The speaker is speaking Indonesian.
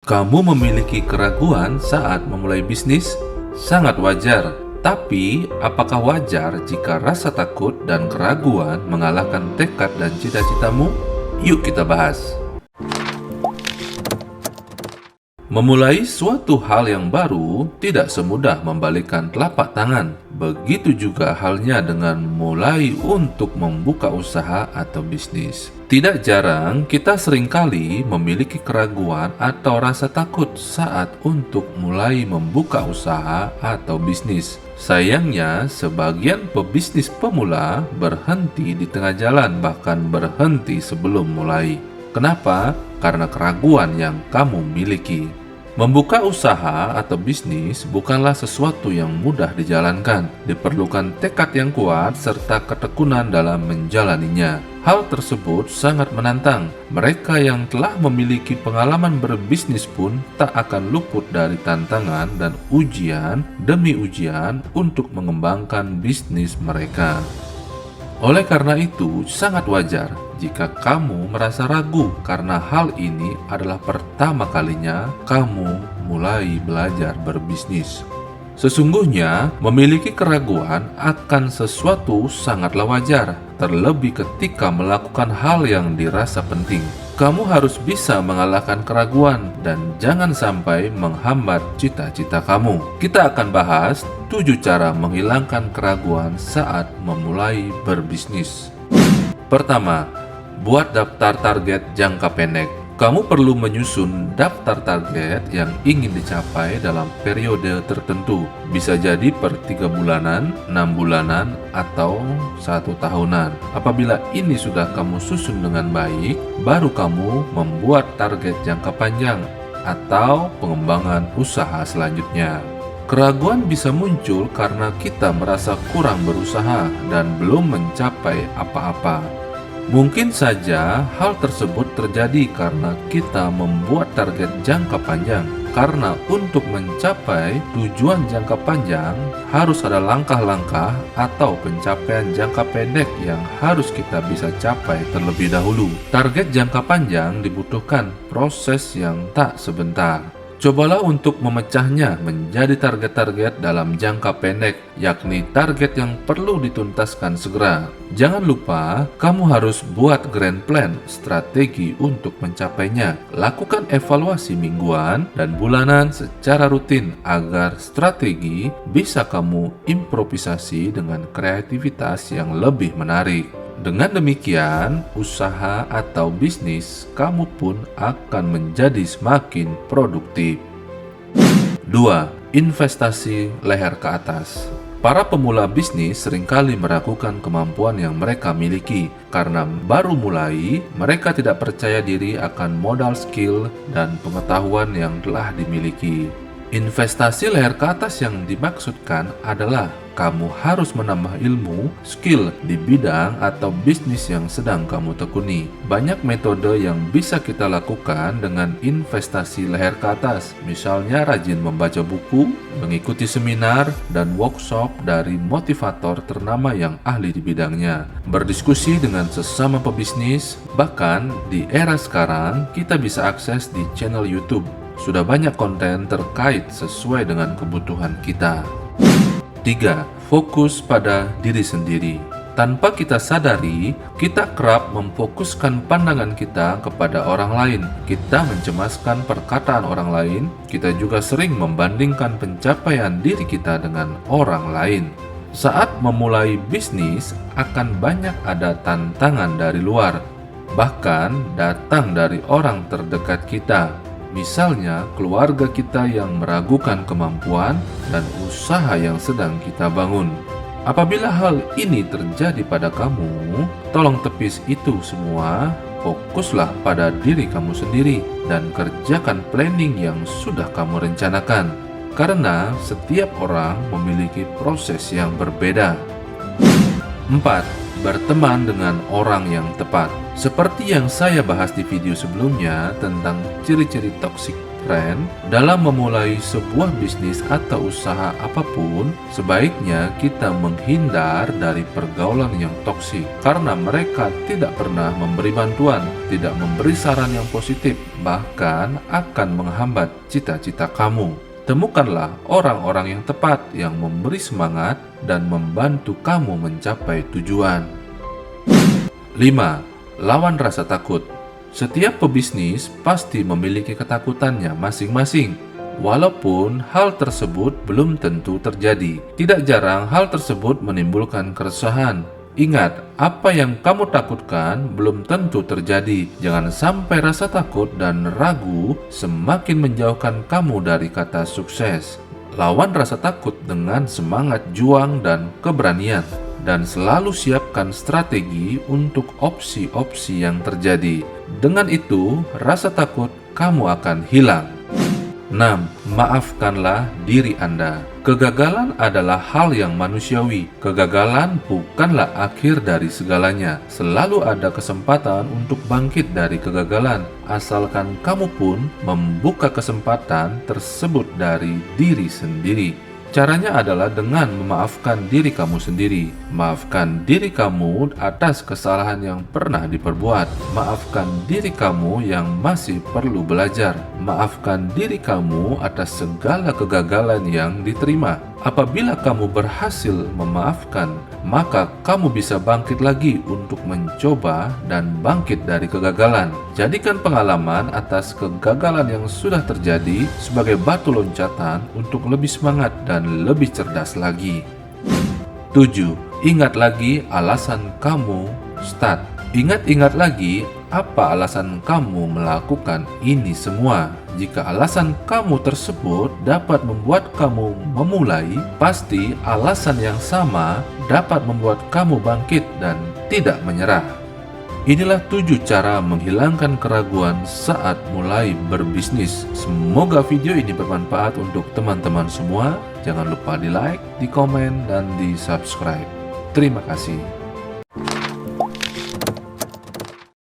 Kamu memiliki keraguan saat memulai bisnis? Sangat wajar. Tapi, apakah wajar jika rasa takut dan keraguan mengalahkan tekad dan cita-citamu? Yuk kita bahas. Memulai suatu hal yang baru tidak semudah membalikkan telapak tangan. Begitu juga halnya dengan mulai untuk membuka usaha atau bisnis. Tidak jarang kita seringkali memiliki keraguan atau rasa takut saat untuk mulai membuka usaha atau bisnis. Sayangnya, sebagian pebisnis pemula berhenti di tengah jalan, bahkan berhenti sebelum mulai. Kenapa? Karena keraguan yang kamu miliki. Membuka usaha atau bisnis bukanlah sesuatu yang mudah dijalankan. Diperlukan tekad yang kuat serta ketekunan dalam menjalaninya. Hal tersebut sangat menantang. Mereka yang telah memiliki pengalaman berbisnis pun tak akan luput dari tantangan dan ujian demi ujian untuk mengembangkan bisnis mereka. Oleh karena itu, sangat wajar jika kamu merasa ragu karena hal ini adalah pertama kalinya kamu mulai belajar berbisnis. Sesungguhnya, memiliki keraguan akan sesuatu sangatlah wajar, terlebih ketika melakukan hal yang dirasa penting. Kamu harus bisa mengalahkan keraguan dan jangan sampai menghambat cita-cita kamu. Kita akan bahas 7 cara menghilangkan keraguan saat memulai berbisnis. Pertama, buat daftar target jangka pendek. Kamu perlu menyusun daftar target yang ingin dicapai dalam periode tertentu. Bisa jadi per 3 bulanan, 6 bulanan, atau 1 tahunan. Apabila ini sudah kamu susun dengan baik, baru kamu membuat target jangka panjang atau pengembangan usaha selanjutnya. Keraguan bisa muncul karena kita merasa kurang berusaha dan belum mencapai apa-apa. Mungkin saja hal tersebut terjadi karena kita membuat target jangka panjang. Karena untuk mencapai tujuan jangka panjang harus ada langkah-langkah atau pencapaian jangka pendek yang harus kita bisa capai terlebih dahulu. Target jangka panjang dibutuhkan proses yang tak sebentar. Cobalah untuk memecahnya menjadi target-target dalam jangka pendek, yakni target yang perlu dituntaskan segera. Jangan lupa, kamu harus buat grand plan, strategi untuk mencapainya. Lakukan evaluasi mingguan dan bulanan secara rutin agar strategi bisa kamu improvisasi dengan kreativitas yang lebih menarik. Dengan demikian, usaha atau bisnis kamu pun akan menjadi semakin produktif. 2. Investasi leher ke atas. Para pemula bisnis seringkali meragukan kemampuan yang mereka miliki karena baru mulai, mereka tidak percaya diri akan modal skill dan pengetahuan yang telah dimiliki. Investasi leher ke atas yang dimaksudkan adalah kamu harus menambah ilmu, skill di bidang atau bisnis yang sedang kamu tekuni. Banyak metode yang bisa kita lakukan dengan investasi leher ke atas. Misalnya rajin membaca buku, mengikuti seminar dan workshop dari motivator ternama yang ahli di bidangnya. Berdiskusi dengan sesama pebisnis, bahkan di era sekarang kita bisa akses di channel YouTube. Sudah banyak konten terkait sesuai dengan kebutuhan kita. 3. Fokus pada diri sendiri. Tanpa kita sadari, kita kerap memfokuskan pandangan kita kepada orang lain. Kita mencemaskan perkataan orang lain. Kita juga sering membandingkan pencapaian diri kita dengan orang lain. Saat memulai bisnis, akan banyak ada tantangan dari luar, bahkan datang dari orang terdekat kita. Misalnya, keluarga kita yang meragukan kemampuan dan usaha yang sedang kita bangun. Apabila hal ini terjadi pada kamu, tolong tepis itu semua, fokuslah pada diri kamu sendiri, dan kerjakan planning yang sudah kamu rencanakan. Karena setiap orang memiliki proses yang berbeda. 4. Berteman dengan orang yang tepat. Seperti yang saya bahas di video sebelumnya tentang ciri-ciri toxic tren, dalam memulai sebuah bisnis atau usaha apapun, sebaiknya kita menghindar dari pergaulan yang toksik karena mereka tidak pernah memberi bantuan, tidak memberi saran yang positif, bahkan akan menghambat cita-cita kamu. Temukanlah orang-orang yang tepat yang memberi semangat dan membantu kamu mencapai tujuan. 5. Lawan rasa takut. Setiap pebisnis pasti memiliki ketakutannya masing-masing. Walaupun hal tersebut belum tentu terjadi, tidak jarang hal tersebut menimbulkan keresahan. Ingat, apa yang kamu takutkan belum tentu terjadi. Jangan sampai rasa takut dan ragu semakin menjauhkan kamu dari kata sukses. Lawan rasa takut dengan semangat juang dan keberanian, dan selalu siapkan strategi untuk opsi-opsi yang terjadi. Dengan itu, rasa takut kamu akan hilang. 6. Maafkanlah diri Anda. Kegagalan adalah hal yang manusiawi. Kegagalan bukanlah akhir dari segalanya. Selalu ada kesempatan untuk bangkit dari kegagalan, asalkan kamu pun membuka kesempatan tersebut dari diri sendiri. Caranya adalah dengan memaafkan diri kamu sendiri. Maafkan diri kamu atas kesalahan yang pernah diperbuat. Maafkan diri kamu yang masih perlu belajar. Maafkan diri kamu atas segala kegagalan yang diterima. Apabila kamu berhasil memaafkan, maka kamu bisa bangkit lagi untuk mencoba dan bangkit dari kegagalan. Jadikan pengalaman atas kegagalan yang sudah terjadi sebagai batu loncatan untuk lebih semangat dan lebih cerdas lagi. 7. Ingat lagi alasan kamu start. Ingat-ingat lagi apa alasan kamu melakukan ini semua. Jika alasan kamu tersebut dapat membuat kamu memulai, pasti alasan yang sama dapat membuat kamu bangkit dan tidak menyerah. Inilah 7 cara menghilangkan keraguan saat mulai berbisnis. Semoga video ini bermanfaat untuk teman-teman semua. Jangan lupa di like, di komen, dan di subscribe. Terima kasih.